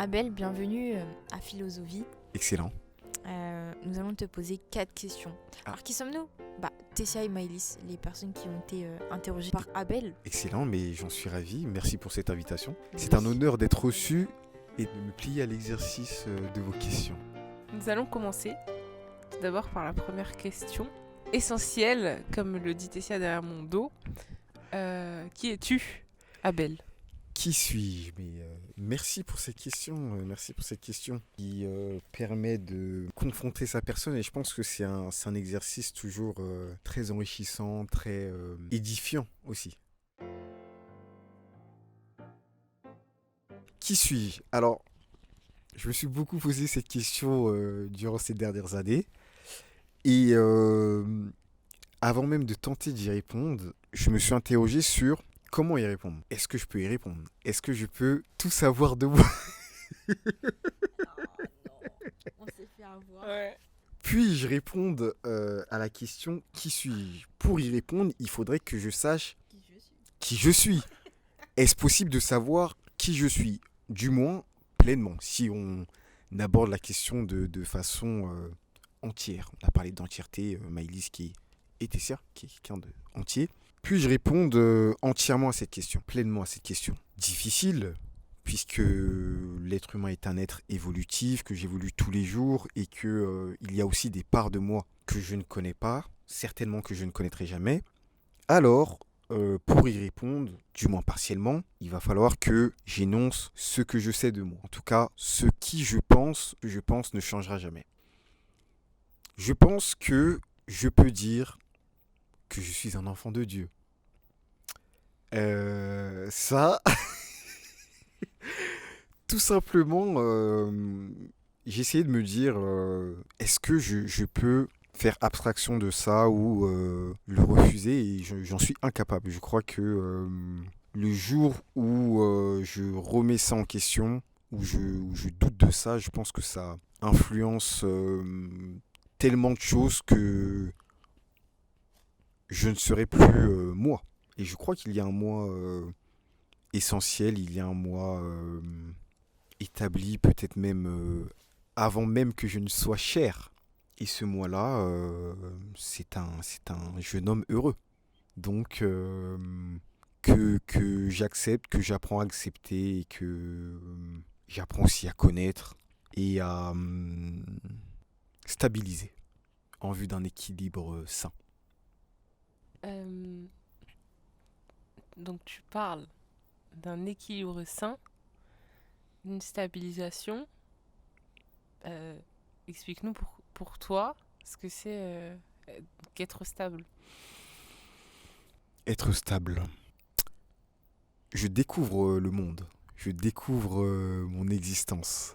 Abel, bienvenue à Philosophie. Excellent. Nous allons te poser 4 questions. Ah. Alors, qui sommes-nous? Tessia et Maëlys, les personnes qui ont été interrogées par Abel. Excellent, mais j'en suis ravi. Merci pour cette invitation. C'est un honneur d'être reçu et de me plier à l'exercice de vos questions. Nous allons commencer tout d'abord par la première question, essentielle, comme le dit Tessia derrière mon dos. Qui es-tu, Abel? Qui suis-je? Merci pour cette question. Merci pour cette question qui permet de confronter sa personne. Et je pense que c'est un exercice toujours très enrichissant, très édifiant aussi. Qui suis-je? Alors, je me suis beaucoup posé cette question durant ces dernières années. Et avant même de tenter d'y répondre, je me suis interrogé sur comment y répondre. Est-ce que je peux y répondre? Est-ce que je peux tout savoir de moi? Oh non, on s'est fait avoir. Ouais. Puis-je répondre à la question qui suis-je? Pour y répondre, il faudrait que je sache qui je suis. Est-ce possible de savoir qui je suis? Du moins, pleinement, si on aborde la question de façon entière. On a parlé d'entièreté, Maëlys et Tessia, qui est quelqu'un d'entier. Puis-je répondre entièrement à cette question, pleinement à cette question? Difficile, puisque l'être humain est un être évolutif, que j'évolue tous les jours et qu'il y a aussi des parts de moi que je ne connais pas, certainement que je ne connaîtrai jamais. Alors, pour y répondre, du moins partiellement, il va falloir que j'énonce ce que je sais de moi. En tout cas, ce qui je pense ne changera jamais. Je pense que je peux dire que je suis un enfant de Dieu. Ça, tout simplement, j'ai essayé de me dire, est-ce que je peux faire abstraction de ça ou le refuser, et j'en suis incapable. Je crois que le jour où je remets ça en question, où je doute de ça, je pense que ça influence tellement de choses que je ne serai plus moi. Et je crois qu'il y a un moi essentiel, il y a un moi établi, peut-être même avant même que je ne sois chair. Et ce moi-là, c'est un jeune homme heureux. Donc, que j'accepte, que j'apprends à accepter, et que j'apprends aussi à connaître et à stabiliser en vue d'un équilibre sain. Donc tu parles d'un équilibre sain, d'une stabilisation. Explique-nous pour toi ce que c'est qu'être stable. Être stable. Je découvre le monde. Je découvre mon existence.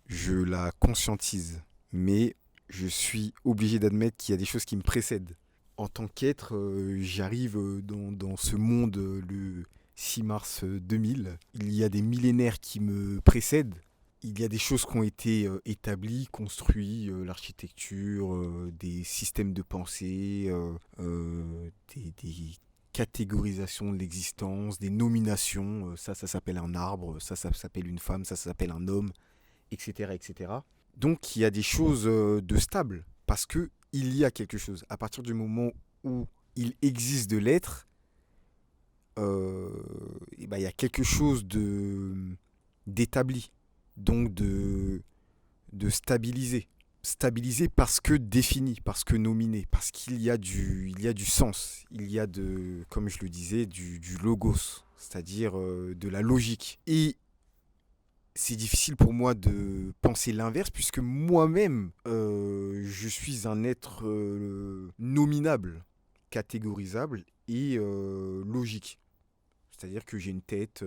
Je la conscientise. Mais je suis obligé d'admettre qu'il y a des choses qui me précèdent. En tant qu'être, j'arrive dans ce monde le 6 mars 2000. Il y a des millénaires qui me précèdent. Il y a des choses qui ont été établies, construites, l'architecture, des systèmes de pensée, des catégorisations de l'existence, des nominations. Ça s'appelle un arbre, ça s'appelle une femme, ça s'appelle un homme, etc., etc. Donc il y a des choses de stable, parce que il y a quelque chose. À partir du moment où il existe de l'être, il y a quelque chose d'établi, donc de stabilisé. Stabilisé parce que défini, parce que nominé, parce qu'il y a du sens, il y a comme je le disais, du logos, c'est-à-dire de la logique. Et c'est difficile pour moi de penser l'inverse, puisque moi-même, je suis un être nominable, catégorisable et logique. C'est-à-dire que j'ai une tête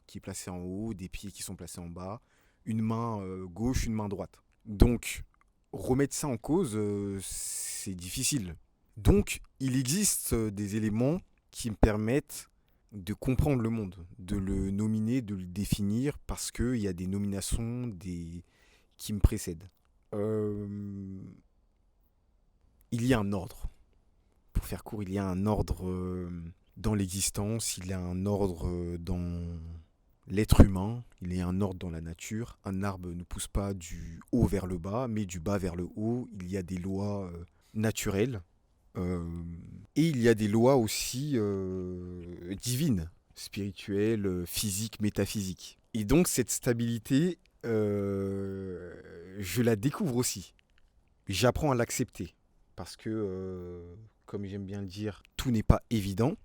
qui est placée en haut, des pieds qui sont placés en bas, une main gauche, une main droite. Donc, remettre ça en cause, c'est difficile. Donc, il existe des éléments qui me permettent de comprendre le monde, de le nominer, de le définir, parce qu'il y a des nominations qui me précèdent. Il y a un ordre. Pour faire court, il y a un ordre dans l'existence, il y a un ordre dans l'être humain, il est un ordre dans la nature. Un arbre ne pousse pas du haut vers le bas, mais du bas vers le haut. Il y a des lois naturelles. Et il y a des lois aussi divines, spirituelles, physiques, métaphysiques. Et donc cette stabilité, je la découvre aussi. J'apprends à l'accepter. Parce que, comme j'aime bien le dire, tout n'est pas évident.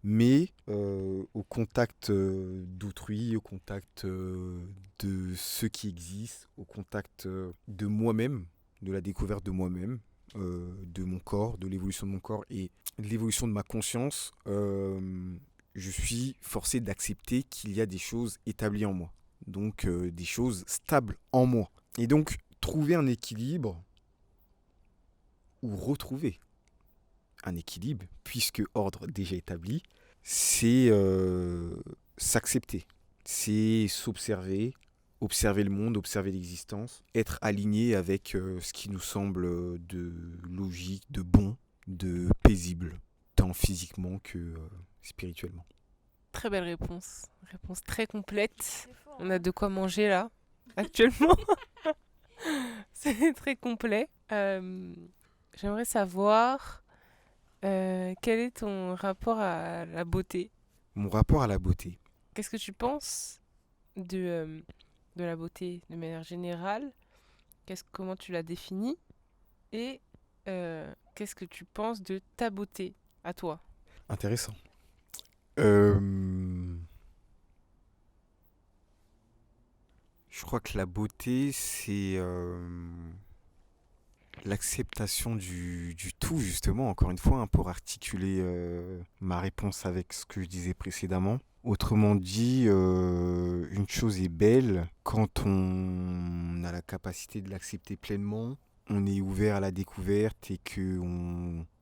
Mais au contact d'autrui, au contact de ceux qui existent, au contact de moi-même, de la découverte de moi-même, de mon corps, de l'évolution de mon corps et de l'évolution de ma conscience, je suis forcé d'accepter qu'il y a des choses établies en moi. Donc des choses stables en moi. Et donc trouver un équilibre ou retrouver un équilibre, puisque ordre déjà établi, c'est s'accepter, c'est s'observer, observer le monde, observer l'existence, être aligné avec ce qui nous semble de logique, de bon, de paisible, tant physiquement que spirituellement. Très belle réponse. Réponse très complète. On a de quoi manger là, actuellement. C'est très complet. J'aimerais savoir quel est ton rapport à la beauté. Mon rapport à la beauté. Qu'est-ce que tu penses de la beauté de manière générale? Comment tu la définis? Et qu'est-ce que tu penses de ta beauté à toi? Intéressant. Je crois que la beauté, c'est l'acceptation du tout, justement, encore une fois, pour articuler ma réponse avec ce que je disais précédemment. Autrement dit, une chose est belle quand on a la capacité de l'accepter pleinement, on est ouvert à la découverte et que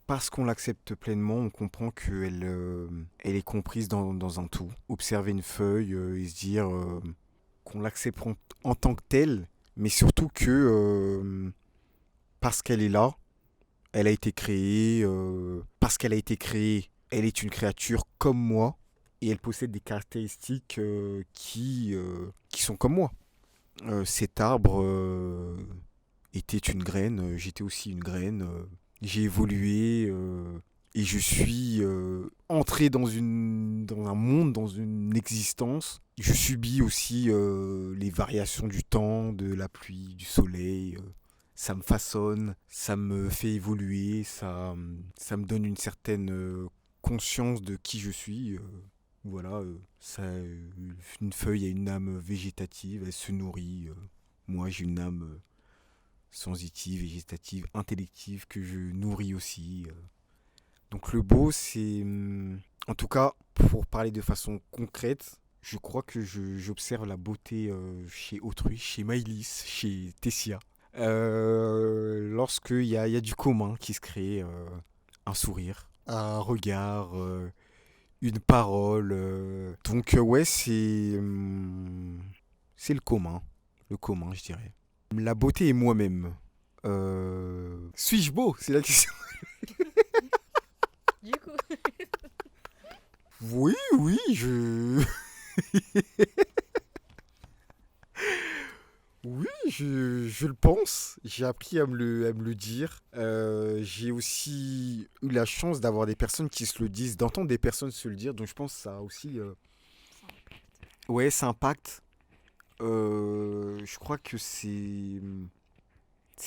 parce qu'on l'accepte pleinement, on comprend qu'elle elle est comprise dans un tout. Observer une feuille et se dire qu'on l'accepte en tant que telle, mais surtout que parce qu'elle est là, elle a été créée, parce qu'elle a été créée, elle est une créature comme moi, et elle possède des caractéristiques qui sont comme moi. Cet arbre était une graine, j'étais aussi une graine, j'ai évolué et je suis entré dans un monde, dans une existence. Je subis aussi les variations du temps, de la pluie, du soleil. Ça me façonne, ça me fait évoluer, ça me donne une certaine conscience de qui je suis. Voilà, une feuille a une âme végétative, elle se nourrit. Moi, j'ai une âme sensitive, végétative, intellective que je nourris aussi. Donc le beau, c'est... En tout cas, pour parler de façon concrète, je crois que j'observe la beauté chez autrui, chez Maïlis, chez Tessia. Lorsqu'il y a du commun qui se crée, un sourire, un regard, une parole. Donc ouais, c'est le commun, je dirais. La beauté est moi-même. Suis-je beau? C'est la question. Du coup. Oui, je... Oui, je le pense. J'ai appris à me le dire. J'ai aussi eu la chance d'avoir des personnes qui se le disent, d'entendre des personnes se le dire. Donc je pense que ça a aussi... Ouais, ça impacte. Je crois que c'est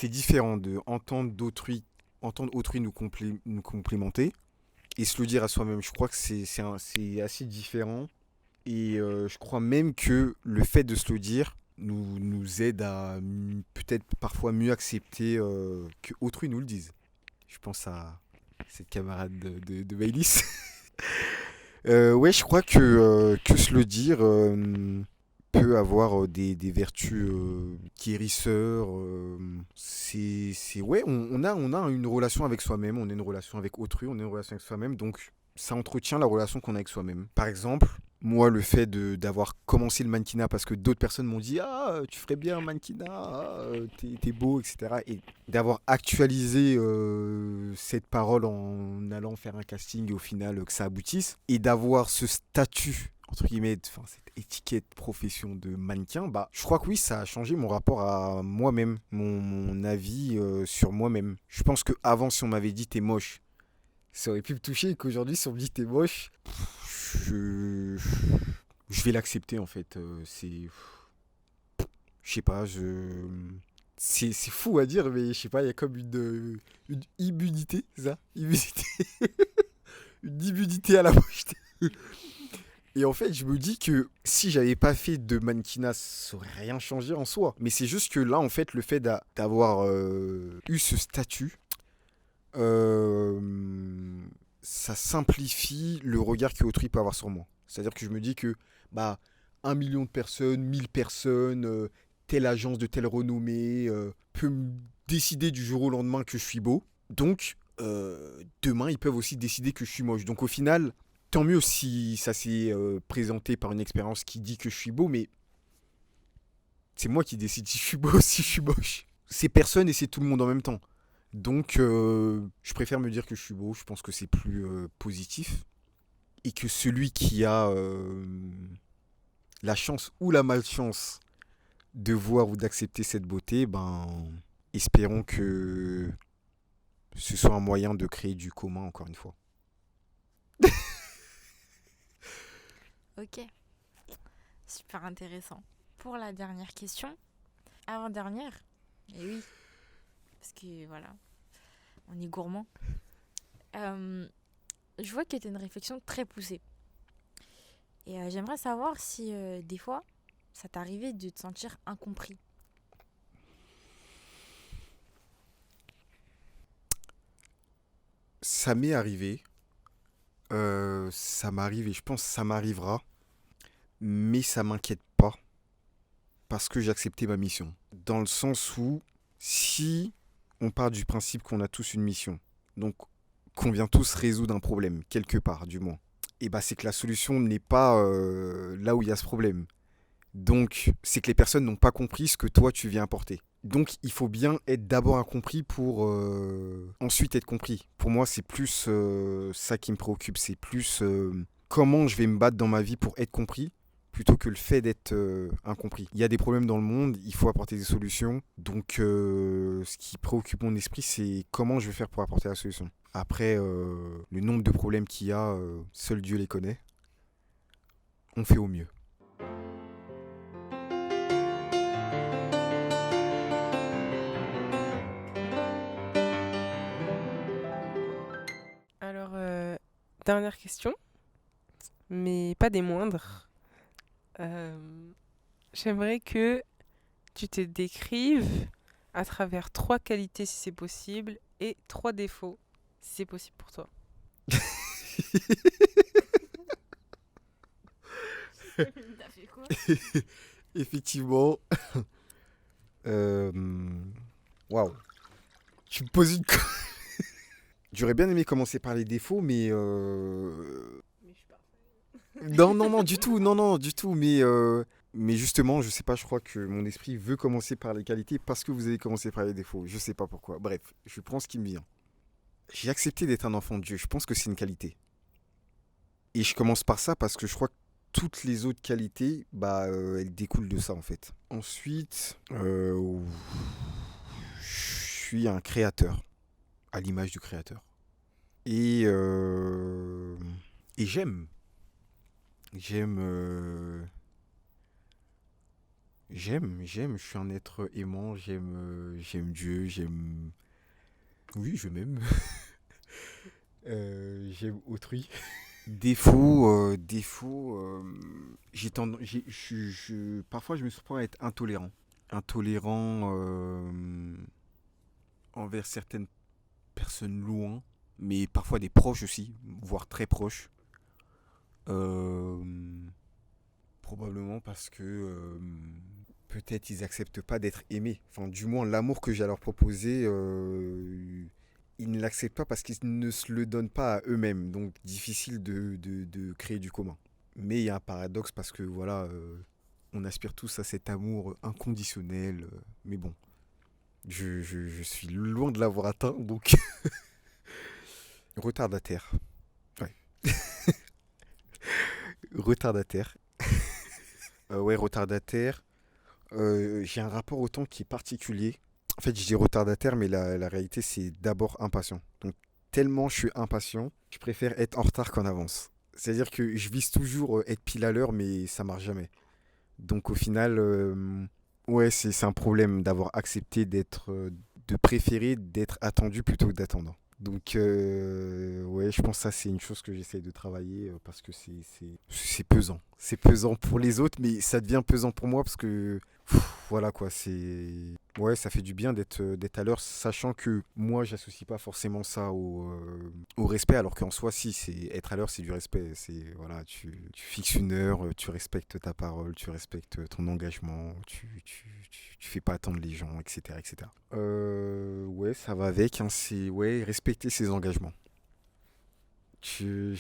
différent de entendre autrui nous complimenter et se le dire à soi-même. Je crois que c'est assez différent. Et je crois même que le fait de se le dire nous aide à peut-être parfois mieux accepter que autrui nous le dise. Je pense à cette camarade de Baylis. Ouais, je crois que se le dire peut avoir des vertus guérisseurs. Ouais, on a une relation avec soi-même, on a une relation avec autrui, on a une relation avec soi-même, donc ça entretient la relation qu'on a avec soi-même. Par exemple, moi, le fait d'avoir commencé le mannequinat parce que d'autres personnes m'ont dit «Ah, tu ferais bien un mannequinat, t'es beau, etc.» Et d'avoir actualisé cette parole en allant faire un casting et au final que ça aboutisse. Et d'avoir ce statut entre guillemets, enfin, cette étiquette profession de mannequin, bah, je crois que oui, ça a changé mon rapport à moi-même, mon avis sur moi-même. Je pense qu'avant, si on m'avait dit t'es moche, ça aurait pu me toucher, et qu'aujourd'hui, si on me dit t'es moche, je, je vais l'accepter en fait. Je sais pas, c'est fou à dire, mais je sais pas, il y a comme une immunité, c'est ça? Immunité. Une immunité à la mocheté. Et en fait, je me dis que si j'avais pas fait de mannequinat, ça aurait rien changé en soi. Mais c'est juste que là, en fait, le fait d'avoir eu ce statut, euh, ça simplifie le regard que autrui peut avoir sur moi. C'est-à-dire que je me dis que bah 1 million de personnes, 1000 personnes, telle agence de telle renommée peut me décider du jour au lendemain que je suis beau. Donc demain, ils peuvent aussi décider que je suis moche. Donc au final, tant mieux si ça s'est présenté par une expérience qui dit que je suis beau, mais c'est moi qui décide si je suis beau ou si je suis moche. C'est personne et c'est tout le monde en même temps. Donc je préfère me dire que je suis beau, je pense que c'est plus positif. Et que celui qui a la chance ou la malchance de voir ou d'accepter cette beauté, ben espérons que ce soit un moyen de créer du commun encore une fois. Ok, super intéressant. Pour la dernière question, avant-dernière, et oui, parce que voilà, on est gourmand. Je vois que tu as une réflexion très poussée. Et j'aimerais savoir si des fois, ça t'arrivait de te sentir incompris. Ça m'est arrivé, ça m'arrive et je pense que ça m'arrivera, mais ça m'inquiète pas parce que j'ai accepté ma mission. Dans le sens où si on part du principe qu'on a tous une mission, donc qu'on vient tous résoudre un problème, quelque part du moins, et bah c'est que la solution n'est pas là où il y a ce problème. Donc c'est que les personnes n'ont pas compris ce que toi tu viens apporter. Donc il faut bien être d'abord incompris pour ensuite être compris. Pour moi c'est plus ça qui me préoccupe, c'est plus comment je vais me battre dans ma vie pour être compris plutôt que le fait d'être incompris. Il y a des problèmes dans le monde, il faut apporter des solutions. Donc ce qui préoccupe mon esprit c'est comment je vais faire pour apporter la solution. Après le nombre de problèmes qu'il y a, seul Dieu les connaît. On fait au mieux. Alors, dernière question, mais pas des moindres. J'aimerais que tu te décrives à travers 3 qualités si c'est possible et 3 défauts si c'est possible pour toi. T'as fait quoi? Effectivement. Waouh. Tu me poses une. J'aurais bien aimé commencer par les défauts, mais. Mais je suis parfait. Non, non, non, du tout. Non, non, du tout. Mais justement, je sais pas, je crois que mon esprit veut commencer par les qualités parce que vous avez commencé par les défauts. Je sais pas pourquoi. Bref, je prends ce qui me vient. J'ai accepté d'être un enfant de Dieu. Je pense que c'est une qualité. Et je commence par ça parce que je crois que toutes les autres qualités, bah, elles découlent de ça en fait. Ensuite, je suis un créateur, à l'image du créateur. Et, et j'aime. J'aime. J'aime. Je suis un être aimant. J'aime Dieu. J'aime. Oui, je m'aime. J'aime autrui. Défaut, parfois je me surprends à être intolérant. Intolérant envers certaines personnes loin, mais parfois des proches aussi, voire très proches. Euh, Probablement parce que peut-être ils acceptent pas d'être aimés. Enfin, du moins, l'amour que j'ai à leur proposer, ils ne l'acceptent pas parce qu'ils ne se le donnent pas à eux-mêmes. Donc, difficile de créer du commun. Mais il y a un paradoxe parce que voilà, on aspire tous à cet amour inconditionnel. Mais bon, je suis loin de l'avoir atteint, donc retardataire. Ouais. Retardataire. Ouais, retardataire. J'ai un rapport au temps qui est particulier. En fait, je dis retardataire, mais la réalité, c'est d'abord impatient. Donc, tellement je suis impatient, je préfère être en retard qu'en avance. C'est-à-dire que je vise toujours être pile à l'heure, mais ça marche jamais. Donc, au final, ouais, c'est un problème d'avoir accepté de préférer d'être attendu plutôt que d'attendre. Donc, ouais, je pense que ça, c'est une chose que j'essaie de travailler parce que c'est pesant. C'est pesant pour les autres, mais ça devient pesant pour moi parce que, voilà quoi, ouais, ça fait du bien d'être à l'heure, sachant que moi, j'associe pas forcément ça au respect, alors qu'en soi, si, être à l'heure, c'est du respect. Voilà, tu fixes une heure, tu respectes ta parole, tu respectes ton engagement, tu fais pas attendre les gens, etc., etc. Ouais, ça va avec, hein, c'est ouais, respecter ses engagements. C'est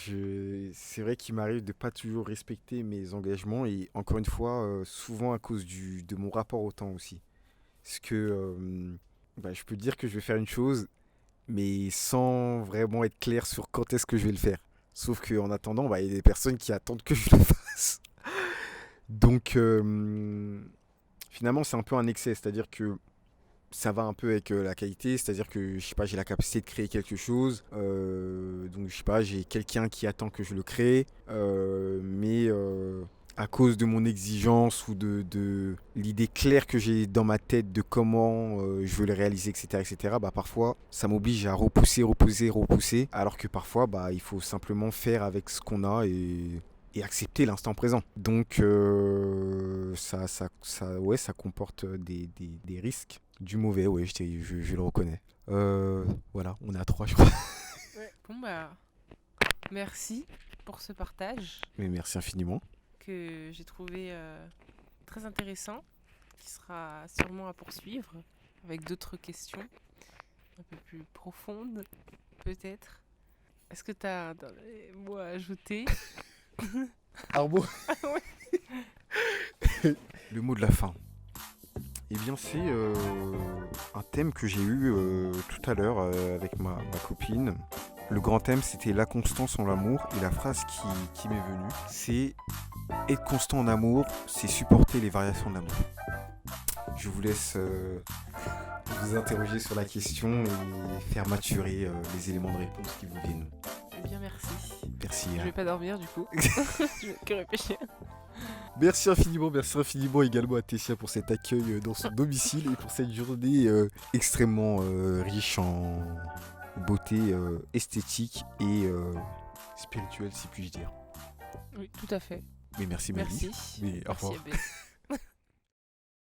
vrai qu'il m'arrive de pas toujours respecter mes engagements et encore une fois, souvent à cause de mon rapport au temps aussi. Parce que bah, je peux dire que je vais faire une chose, mais sans vraiment être clair sur quand est-ce que je vais le faire. Sauf qu'en attendant, bah, il y a des personnes qui attendent que je le fasse. Donc finalement, c'est un peu un excès, c'est-à-dire que ça va un peu avec la qualité, c'est-à-dire que je sais pas, j'ai la capacité de créer quelque chose, donc je sais pas, j'ai quelqu'un qui attend que je le crée, mais à cause de mon exigence ou de l'idée claire que j'ai dans ma tête de comment je veux le réaliser, etc., bah parfois ça m'oblige à repousser, alors que parfois bah il faut simplement faire avec ce qu'on a et accepter l'instant présent. Donc ouais, ça comporte des risques. Du mauvais, ouais, je le reconnais. Voilà, on est à 3, je crois. Ouais. Bon, bah, merci pour ce partage Mais merci infiniment. que j'ai trouvé très intéressant, qui sera sûrement à poursuivre avec d'autres questions un peu plus profondes, peut-être. Est-ce que tu as des mots à ajouter? Arbo. Ah ouais. Le mot de la fin. Eh bien, c'est un thème que j'ai eu tout à l'heure avec ma copine. Le grand thème, c'était la constance en l'amour. Et la phrase qui m'est venue, c'est être constant en amour, c'est supporter les variations de l'amour. Je vous laisse vous interroger sur la question et faire maturer les éléments de réponse qui vous viennent. Eh bien, merci. Merci. Je vais pas dormir du coup. Je vais que réfléchir. Merci infiniment également à Tessia pour cet accueil dans son domicile et pour cette journée extrêmement riche en beauté esthétique et spirituelle, si puis-je dire. Oui, tout à fait. Mais merci, Mali. Merci. Mais au Merci, revoir. Abbé.